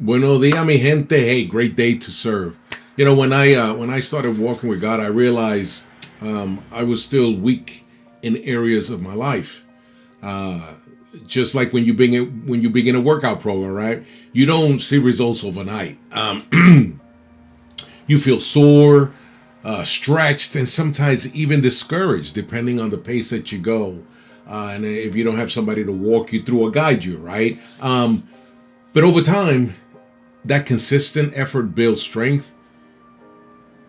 Buenos dias, mi gente. Hey, great day to serve. You know, when I started walking with God, I realized I was still weak in areas of my life. Just like when you begin a workout program, right? You don't see results overnight. You feel sore, stretched, and sometimes even discouraged, depending on the pace that you go. And if you don't have somebody to walk you through or guide you, right? But over time, that consistent effort builds strength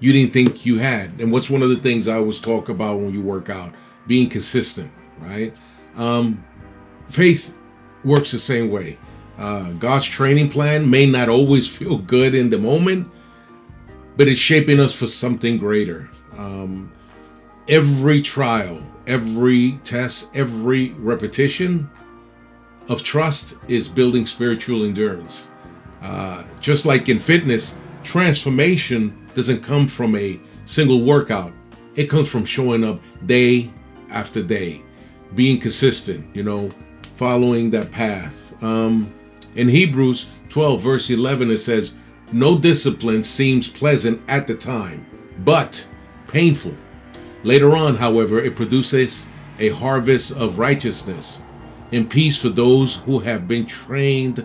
you didn't think you had. And what's one of the things I always talk about when you work out? Being consistent, right? Faith works the same way. God's training plan may not always feel good in the moment, but it's shaping us for something greater. Every trial, every test, every repetition of trust is building spiritual endurance. Just like in fitness, transformation doesn't come from a single workout. It comes from showing up day after day, being consistent, following that path. In Hebrews 12, verse 11, it says, "No discipline seems pleasant at the time, but painful. Later on, however, it produces a harvest of righteousness and peace for those who have been trained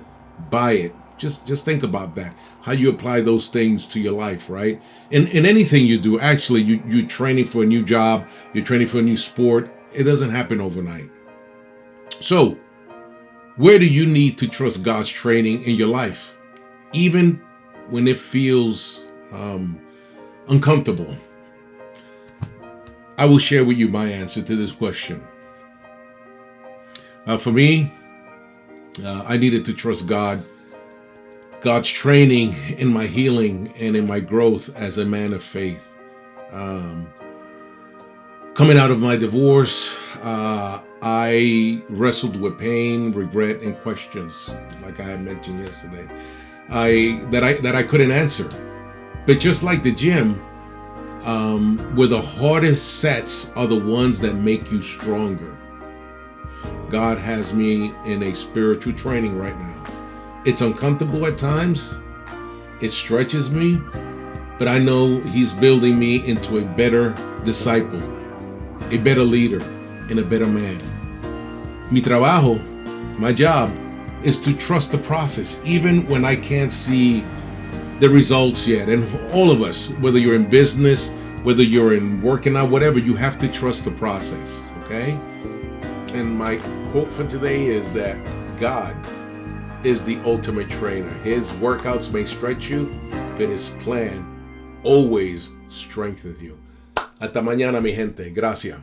by it." Just think about that. How you apply those things to your life, right? In anything you do, actually, you're training for a new job, you're training for a new sport. It doesn't happen overnight. So, where do you need to trust God's training in your life? Even when it feels uncomfortable. I will share with you my answer to this question. For me, I needed to trust God's training in my healing and in my growth as a man of faith. Coming out of my divorce, I wrestled with pain, regret, and questions, like I had mentioned yesterday, that I couldn't answer. But just like the gym, where the hardest sets are the ones that make you stronger. God has me in a spiritual training right now. It's uncomfortable at times. It stretches me, but I know He's building me into a better disciple, a better leader, and a better man. Mi trabajo, my job, is to trust the process, even when I can't see the results yet. And all of us, whether you're in business, whether you're in working out, whatever, you have to trust the process, okay? And my quote for today is that God is the ultimate trainer. His workouts may stretch you, but His plan always strengthens you. Hasta mañana, mi gente. Gracias.